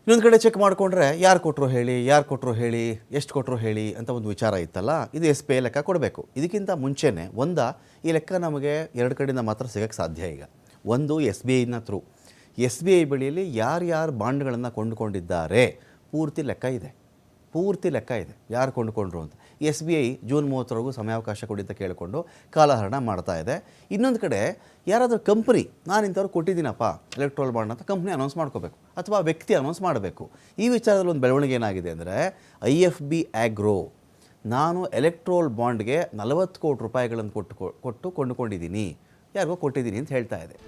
ಇನ್ನೊಂದು ಕಡೆ ಚೆಕ್ ಮಾಡಿಕೊಂಡ್ರೆ ಯಾರು ಕೊಟ್ಟರು ಹೇಳಿ ಎಷ್ಟು ಕೊಟ್ಟರು ಹೇಳಿ ಅಂತ ಒಂದು ವಿಚಾರ ಇತ್ತಲ್ಲ. ಇದು ಎಸ್ ಬಿ ಐ ಲೆಕ್ಕ ಕೊಡಬೇಕು. ಇದಕ್ಕಿಂತ ಮುಂಚೆನೇ ಈ ಲೆಕ್ಕ ನಮಗೆ ಎರಡು ಕಡೆಯಿಂದ ಮಾತ್ರ ಸಿಗೋಕ್ಕೆ ಸಾಧ್ಯ. ಈಗ ಒಂದು ಎಸ್ ಬಿ ಐನ ಥ್ರೂ ಎಸ್ ಬಿ ಐ ಬಳಿಯಲ್ಲಿ ಯಾರ್ಯಾರು ಬಾಂಡ್ಗಳನ್ನು ಕೊಂಡುಕೊಂಡಿದ್ದಾರೆ ಪೂರ್ತಿ ಲೆಕ್ಕ ಇದೆ. ಯಾರು ಕೊಂಡುಕೊಂಡ್ರು ಅಂತ. ಎಸ್ ಬಿ ಐ ಜೂನ್ 30 ಸಮಯಾವಕಾಶ ಕೊಡಿ ಅಂತ ಕೇಳಿಕೊಂಡು ಕಾಲಹರಣ ಮಾಡ್ತಾ ಇದೆ. ಇನ್ನೊಂದು ಕಡೆ ಯಾರಾದರೂ ಕಂಪ್ನಿ ನಾನು ಇಂಥವ್ರು ಕೊಟ್ಟಿದ್ದೀನಪ್ಪ ಎಲೆಕ್ಟ್ರೋಲ್ ಬಾಂಡ್ ಅಂತ ಕಂಪ್ನಿ ಅನೌನ್ಸ್ ಮಾಡ್ಕೋಬೇಕು ಅಥವಾ ವ್ಯಕ್ತಿ ಅನೌನ್ಸ್ ಮಾಡಬೇಕು. ಈ ವಿಚಾರದಲ್ಲಿ ಒಂದು ಬೆಳವಣಿಗೆ ಏನಾಗಿದೆ ಅಂದರೆ IFB ಆಗ್ರೋ ನಾನು ಎಲೆಕ್ಟ್ರೋಲ್ ಬಾಂಡ್ಗೆ 40 ಕೋಟಿ ರೂಪಾಯಿಗಳನ್ನು ಕೊಟ್ಟು ಕೊಂಡುಕೊಂಡಿದ್ದೀನಿ, ಯಾರಿಗೋ ಕೊಟ್ಟಿದ್ದೀನಿ ಅಂತ ಹೇಳ್ತಾ ಇದೆ.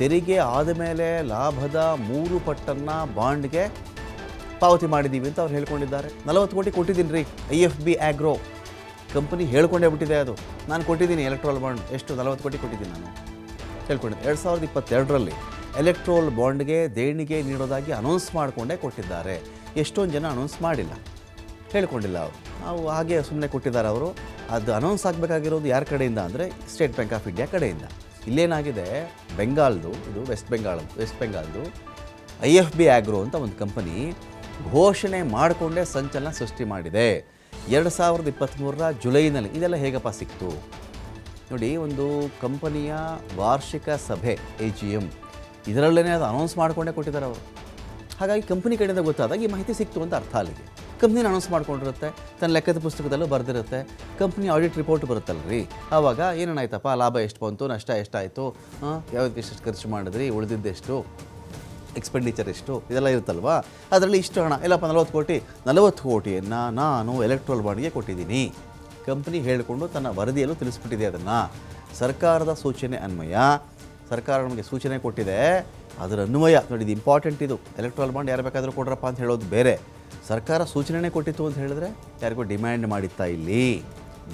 ತೆರಿಗೆ ಆದಮೇಲೆ ಲಾಭದ 3 ಪಟ್ಟನ್ನು ಬಾಂಡ್ಗೆ ಪಾವತಿ ಮಾಡಿದ್ದೀವಿ ಅಂತ ಅವ್ರು ಹೇಳ್ಕೊಂಡಿದ್ದಾರೆ. 40 ಕೋಟಿ ಕೊಟ್ಟಿದ್ದೀನಿ ರೀ. IFB ಆಗ್ರೋ ಕಂಪನಿ ಹೇಳ್ಕೊಂಡೇ ಬಿಟ್ಟಿದೆ. ಅದು ನಾನು ಕೊಟ್ಟಿದ್ದೀನಿ ಎಲೆಕ್ಟ್ರೋಲ್ ಬಾಂಡ್ ಎಷ್ಟು 40 ಕೋಟಿ ಕೊಟ್ಟಿದ್ದೀನಿ ನಾನು ಹೇಳ್ಕೊಂಡಿದ್ದೆ. 2022ರಲ್ಲಿ ಎಲೆಕ್ಟ್ರೋಲ್ ಬಾಂಡ್ಗೆ ದೇಣಿಗೆ ನೀಡೋದಾಗಿ ಅನೌನ್ಸ್ ಮಾಡಿಕೊಂಡೇ ಕೊಟ್ಟಿದ್ದಾರೆ. ಎಷ್ಟೊಂದು ಜನ ಅನೌನ್ಸ್ ಮಾಡಿಲ್ಲ, ಹೇಳ್ಕೊಂಡಿಲ್ಲ. ನಾವು ಹಾಗೆ ಸುಮ್ಮನೆ ಕೊಟ್ಟಿದ್ದಾರೆ. ಅವರು ಅದು ಅನೌನ್ಸ್ ಆಗಬೇಕಾಗಿರೋದು ಯಾರ ಕಡೆಯಿಂದ ಅಂದರೆ ಸ್ಟೇಟ್ ಬ್ಯಾಂಕ್ ಆಫ್ ಇಂಡಿಯಾ ಕಡೆಯಿಂದ. ಇಲ್ಲೇನಾಗಿದೆ, ಬೆಂಗಾಲ್ದು, ಇದು ವೆಸ್ಟ್ ಬೆಂಗಾಲ್ದು IFB ಆಗ್ರೋ ಅಂತ ಒಂದು ಕಂಪನಿ ಘೋಷಣೆ ಮಾಡಿಕೊಂಡೇ ಸಂಚಲನ ಸೃಷ್ಟಿ ಮಾಡಿದೆ. 2023ರ ಜುಲೈನಲ್ಲಿ ಇದೆಲ್ಲ ಹೇಗಪ್ಪ ಸಿಕ್ತು ನೋಡಿ. ಒಂದು ಕಂಪನಿಯ ವಾರ್ಷಿಕ ಸಭೆ AGM ಇದರಲ್ಲೇ ಅದು ಅನೌನ್ಸ್ ಮಾಡಿಕೊಂಡೇ ಕೊಟ್ಟಿದ್ದಾರೆ ಅವರು. ಹಾಗಾಗಿ ಕಂಪ್ನಿ ಕಡೆಯಿಂದ ಗೊತ್ತಾದಾಗ ಈ ಮಾಹಿತಿ ಸಿಕ್ತು ಅಂತ ಅರ್ಥ. ಅಲ್ಲಿಗೆ ಕಂಪ್ನಿನ ಅನೌನ್ಸ್ ಮಾಡ್ಕೊಂಡಿರುತ್ತೆ, ತನ್ನ ಲೆಕ್ಕದ ಪುಸ್ತಕದಲ್ಲೂ ಬರೆದಿರುತ್ತೆ, ಕಂಪ್ನಿ ಆಡಿಟ್ ರಿಪೋರ್ಟ್ ಬರುತ್ತಲ್ಲ ರೀ. ಆವಾಗ ಏನೇನಾಯ್ತಪ್ಪ, ಲಾಭ ಎಷ್ಟು ಬಂತು, ನಷ್ಟ ಎಷ್ಟಾಯಿತು, ಯಾವ್ದಕ್ಕೆ ಎಷ್ಟು ಖರ್ಚು ಮಾಡಿದ್ರಿ, ಉಳಿದಿದ್ದೆಷ್ಟು, ಎಕ್ಸ್ಪೆಂಡಿಚರ್ ಎಷ್ಟು, ಇದೆಲ್ಲ ಇರುತ್ತಲ್ವಾ. ಅದರಲ್ಲಿ ಇಷ್ಟು ಹಣ ಎಲ್ಲಪ್ಪ 40 ಕೋಟಿಯನ್ನು ನಾನು ಎಲೆಕ್ಟ್ರೋಲ್ ಬಾಂಡ್ಗೆ ಕೊಟ್ಟಿದ್ದೀನಿ. ಕಂಪ್ನಿ ಹೇಳಿಕೊಂಡು ತನ್ನ ವರದಿಯಲ್ಲೂ ತಿಳಿಸ್ಬಿಟ್ಟಿದೆ. ಅದನ್ನು ಸರ್ಕಾರದ ಸೂಚನೆ ಅನ್ವಯ ಸರ್ಕಾರ ನಮಗೆ ಸೂಚನೆ ಕೊಟ್ಟಿದೆ, ಅದರ ಅನ್ವಯ ನೋಡಿ. ಇದು ಇಂಪಾರ್ಟೆಂಟ್. ಇದು ಎಲೆಕ್ಟ್ರೋಲ್ ಬಾಂಡ್ ಯಾರು ಬೇಕಾದರೂ ಕೊಡ್ರಪ್ಪ ಅಂತ ಹೇಳೋದು ಬೇರೆ. ಸರ್ಕಾರ ಸೂಚನೆ ಕೊಟ್ಟಿತ್ತು ಅಂತ ಹೇಳಿದ್ರೆ ಯಾರಿಗೂ ಡಿಮ್ಯಾಂಡ್ ಮಾಡಿತ್ತಾ ಇಲ್ಲಿ?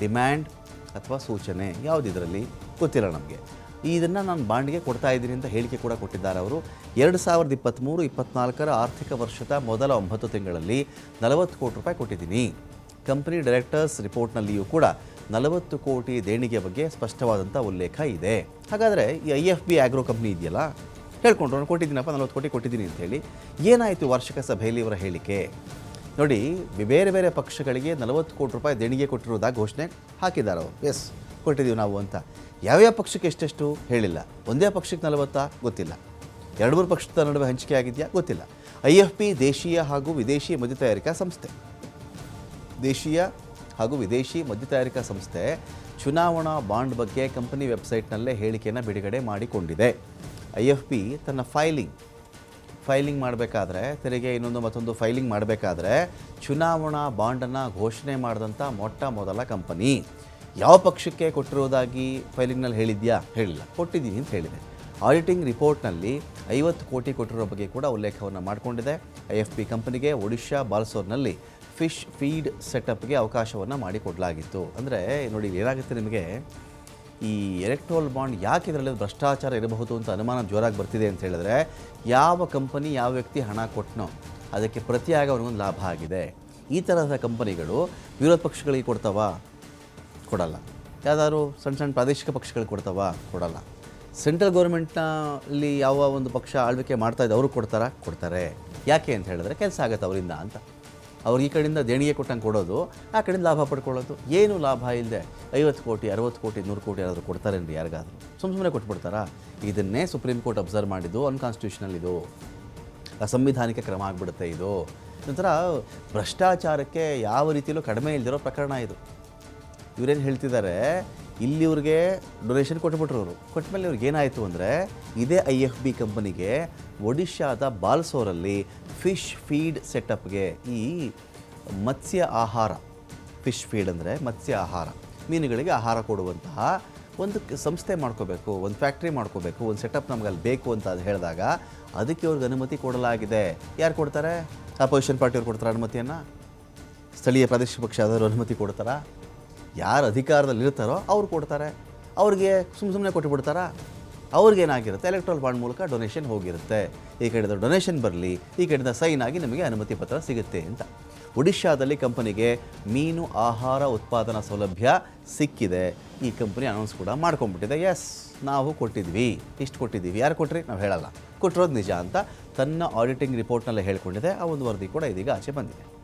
ಡಿಮ್ಯಾಂಡ್ ಅಥವಾ ಸೂಚನೆ ಯಾವುದು ಇದರಲ್ಲಿ ಗೊತ್ತಿಲ್ಲ ನಮಗೆ. ಇದನ್ನು ನಾನು ಬಾಂಡ್ಗೆ ಕೊಡ್ತಾ ಇದ್ದೀನಿ ಅಂತ ಹೇಳಿಕೆ ಕೂಡ ಕೊಟ್ಟಿದ್ದಾರೆ ಅವರು. 2023-24 ಆರ್ಥಿಕ ವರ್ಷದ ಮೊದಲ 9 ತಿಂಗಳಲ್ಲಿ 40 ಕೋಟಿ ರೂಪಾಯಿ ಕೊಟ್ಟಿದ್ದೀನಿ. ಕಂಪನಿ ಡೈರೆಕ್ಟರ್ಸ್ ರಿಪೋರ್ಟ್ನಲ್ಲಿಯೂ ಕೂಡ 40 ಕೋಟಿ ದೇಣಿಗೆ ಬಗ್ಗೆ ಸ್ಪಷ್ಟವಾದಂಥ ಉಲ್ಲೇಖ ಇದೆ. ಹಾಗಾದರೆ ಈ IFB ಆಗ್ರೋ ಕಂಪ್ನಿ ಇದೆಯಲ್ಲ, ಹೇಳ್ಕೊಂಡ್ರು ನಾನು ಕೊಟ್ಟಿದ್ದೀನಪ್ಪ 40 ಕೋಟಿ ಕೊಟ್ಟಿದ್ದೀನಿ ಅಂತ ಹೇಳಿ. ಏನಾಯಿತು ವಾರ್ಷಿಕ ಸಭೆಯಲ್ಲಿ ಇವರ ಹೇಳಿಕೆ ನೋಡಿ. ಬೇರೆ ಬೇರೆ ಪಕ್ಷಗಳಿಗೆ 40 ಕೋಟಿ ರೂಪಾಯಿ ದೇಣಿಗೆ ಕೊಟ್ಟಿರೋದಾಗಿ ಘೋಷಣೆ ಹಾಕಿದ್ದಾರೆ ಅವರು. ಎಸ್ ಕೊಟ್ಟಿದ್ದೀವಿ ನಾವು ಅಂತ. ಯಾವ್ಯಾವ ಪಕ್ಷಕ್ಕೆ ಎಷ್ಟೆಷ್ಟು ಹೇಳಿಲ್ಲ. ಒಂದೇ ಪಕ್ಷಕ್ಕೆ 40 ಗೊತ್ತಿಲ್ಲ. 2-3 ಪಕ್ಷದ ನಡುವೆ ಹಂಚಿಕೆ ಆಗಿದೆಯಾ ಗೊತ್ತಿಲ್ಲ. IFB ದೇಶೀಯ ಹಾಗೂ ವಿದೇಶಿ ಮದ್ಯ ತಯಾರಿಕಾ ಸಂಸ್ಥೆ ಚುನಾವಣಾ ಬಾಂಡ್ ಬಗ್ಗೆ ಕಂಪನಿ ವೆಬ್ಸೈಟ್ನಲ್ಲೇ ಹೇಳಿಕೆಯನ್ನು ಬಿಡುಗಡೆ ಮಾಡಿಕೊಂಡಿದೆ. IFB ತನ್ನ ಫೈಲಿಂಗ್ ಮಾಡಬೇಕಾದ್ರೆ, ತೆರಿಗೆ ಇನ್ನೊಂದು ಮತ್ತೊಂದು ಫೈಲಿಂಗ್ ಮಾಡಬೇಕಾದ್ರೆ ಚುನಾವಣಾ ಬಾಂಡನ್ನು ಘೋಷಣೆ ಮಾಡಿದಂಥ ಮೊದಲ ಕಂಪನಿ. ಯಾವ ಪಕ್ಷಕ್ಕೆ ಕೊಟ್ಟಿರೋದಾಗಿ ಫೈಲಿಂಗ್ನಲ್ಲಿ ಹೇಳಿದ್ಯಾ? ಹೇಳಿಲ್ಲ. ಕೊಟ್ಟಿದ್ದೀನಿ ಅಂತ ಹೇಳಿದೆ. ಆಡಿಟಿಂಗ್ ರಿಪೋರ್ಟ್ನಲ್ಲಿ 50 ಕೋಟಿ ಕೊಟ್ಟಿರೋ ಬಗ್ಗೆ ಕೂಡ ಉಲ್ಲೇಖವನ್ನು ಮಾಡಿಕೊಂಡಿದೆ. IFB ಕಂಪನಿಗೆ ಒಡಿಶಾ ಬಾಲ್ಸೋರ್ನಲ್ಲಿ ಫಿಶ್ ಫೀಡ್ ಸೆಟಪ್ಗೆ ಅವಕಾಶವನ್ನು ಮಾಡಿಕೊಡಲಾಗಿತ್ತು. ಅಂದರೆ ನೋಡಿ ಏನಾಗುತ್ತೆ ನಿಮಗೆ, ಈ ಎಲೆಕ್ಟ್ರೋಲ್ ಬಾಂಡ್ ಯಾಕೆ ಇದರಲ್ಲಿ ಭ್ರಷ್ಟಾಚಾರ ಇರಬಹುದು ಅಂತ ಅನುಮಾನ ಜೋರಾಗಿ ಬರ್ತಿದೆ ಅಂತ ಹೇಳಿದ್ರೆ, ಯಾವ ಕಂಪನಿ ಯಾವ ವ್ಯಕ್ತಿ ಹಣ ಕೊಟ್ಟನೋ ಅದಕ್ಕೆ ಪ್ರತಿಯಾಗಿ ಅವನಿಗೊಂದು ಲಾಭ ಆಗಿದೆ. ಈ ಥರದ ಕಂಪನಿಗಳು ವಿರೋಧ ಪಕ್ಷಗಳಿಗೆ ಕೊಡಲ್ಲ. ಯಾವುದಾದ್ರು ಸಣ್ಣ ಪ್ರಾದೇಶಿಕ ಪಕ್ಷಗಳಿಗೆ ಕೊಡಲ್ಲ. ಸೆಂಟ್ರಲ್ ಗೌರ್ಮೆಂಟ್ನಲ್ಲಿ ಯಾವ ಒಂದು ಪಕ್ಷ ಆಳ್ವಿಕೆ ಮಾಡ್ತಾಯಿದೆ ಅವರು ಕೊಡ್ತಾರೆ. ಯಾಕೆ ಅಂತ ಹೇಳಿದ್ರೆ ಕೆಲಸ ಆಗುತ್ತೆ ಅವರಿಂದ ಅಂತ. ಅವ್ರು ಈ ಕಡೆಯಿಂದ ದೇಣಿಗೆ ಕೊಟ್ಟಂಗೆ ಕೊಡೋದು, ಆ ಕಡೆಯಿಂದ ಲಾಭ ಪಡ್ಕೊಳ್ಳೋದು. ಏನು ಲಾಭ ಇಲ್ಲದೆ 50 ಕೋಟಿ 60 ಕೋಟಿ 100 ಕೋಟಿ ಯಾರಾದರೂ ಕೊಡ್ತಾರೇನ್ರಿ ಯಾರಿಗಾದರೂ? ಸುಮ್ಮನೆ ಕೊಟ್ಬಿಡ್ತಾರಾ? ಇದನ್ನೇ ಸುಪ್ರೀಂ ಕೋರ್ಟ್ ಅಬ್ಸರ್ವ್ ಮಾಡಿದ್ದು. ಅನ್ಕಾನ್ಸ್ಟಿಟ್ಯೂಷನಲ್, ಇದು ಅಸಂವಿಧಾನಿಕ ಕ್ರಮ ಆಗಿಬಿಡುತ್ತೆ. ಇದು ಒಂಥರ ಭ್ರಷ್ಟಾಚಾರಕ್ಕೆ ಯಾವ ರೀತಿಯಲ್ಲೂ ಕಡಿಮೆ ಇಲ್ದಿರೋ ಪ್ರಕರಣ ಇದು. ಇವರೇನು ಹೇಳ್ತಿದ್ದಾರೆ, ಇಲ್ಲಿ ಇವ್ರಿಗೆ ಡೊನೇಷನ್ ಕೊಟ್ಬಿಟ್ರು. ಅವರು ಕೊಟ್ಟಮೇಲೆ ಇವ್ರಿಗೆ ಏನಾಯಿತು ಅಂದರೆ, ಇದೇ IFB ಕಂಪನಿಗೆ ಒಡಿಶಾದ ಬಾಲ್ಸೋರಲ್ಲಿ ಫಿಶ್ ಫೀಡ್ ಸೆಟಪ್ಗೆ, ಈ ಮತ್ಸ್ಯ ಆಹಾರ, ಫಿಶ್ ಫೀಡ್ ಅಂದರೆ ಮತ್ಸ್ಯ ಆಹಾರ, ಮೀನುಗಳಿಗೆ ಆಹಾರ ಕೊಡುವಂತಹ ಒಂದು ಸಂಸ್ಥೆ ಮಾಡ್ಕೋಬೇಕು, ಒಂದು ಫ್ಯಾಕ್ಟ್ರಿ ಮಾಡ್ಕೋಬೇಕು, ಒಂದು ಸೆಟಪ್ ನಮ್ಗೆ ಅಲ್ಲಿ ಬೇಕು ಅಂತ ಅದು ಹೇಳಿದಾಗ ಅದಕ್ಕೆ ಅವ್ರಿಗೆ ಅನುಮತಿ ಕೊಡಲಾಗಿದೆ. ಯಾರು ಕೊಡ್ತಾರೆ? ಅಪೋಸಿಷನ್ ಪಾರ್ಟಿಯವ್ರು ಕೊಡ್ತಾರೆ ಅನುಮತಿಯನ್ನು? ಸ್ಥಳೀಯ ಪ್ರಾದೇಶಿಕ ಪಕ್ಷ ಆದವರು ಅನುಮತಿ ಕೊಡ್ತಾರಾ? ಯಾರು ಅಧಿಕಾರದಲ್ಲಿರ್ತಾರೋ ಅವ್ರು ಕೊಡ್ತಾರೆ. ಅವ್ರಿಗೆ ಸುಮ್ಮನೆ ಕೊಟ್ಟುಬಿಡ್ತಾರಾ? ಅವ್ರಿಗೇನಾಗಿರುತ್ತೆ, ಎಲೆಕ್ಟ್ರೋಲ್ ಬಾಂಡ್ ಮೂಲಕ ಡೊನೇಷನ್ ಹೋಗಿರುತ್ತೆ. ಈ ಕಡೆಯಿಂದ ಡೊನೇಷನ್ ಬರಲಿ, ಈ ಕಡೆಯಿಂದ ಸೈನ್ ಆಗಿ ನಮಗೆ ಅನುಮತಿ ಪತ್ರ ಸಿಗುತ್ತೆ ಅಂತ. ಒಡಿಶಾದಲ್ಲಿ ಕಂಪನಿಗೆ ಮೀನು ಆಹಾರ ಉತ್ಪಾದನಾ ಸೌಲಭ್ಯ ಸಿಕ್ಕಿದೆ. ಈ ಕಂಪನಿ ಅನೌನ್ಸ್ ಕೂಡ ಮಾಡ್ಕೊಂಡ್ಬಿಟ್ಟಿದೆ. ಎಸ್ ನಾವು ಕೊಟ್ಟಿದ್ವಿ, ಇಷ್ಟು ಕೊಟ್ಟಿದ್ದೀವಿ. ಯಾರು ಕೊಟ್ರಿ ನಾವು ಹೇಳಲ್ಲ. ಕೊಟ್ಟಿರೋದು ನಿಜ ಅಂತ ತನ್ನ ಆಡಿಟಿಂಗ್ ರಿಪೋರ್ಟ್ನಲ್ಲೇ ಹೇಳ್ಕೊಂಡಿದೆ. ಆ ಒಂದು ವರದಿ ಕೂಡ ಇದೀಗ ಆಚೆ ಬಂದಿದೆ.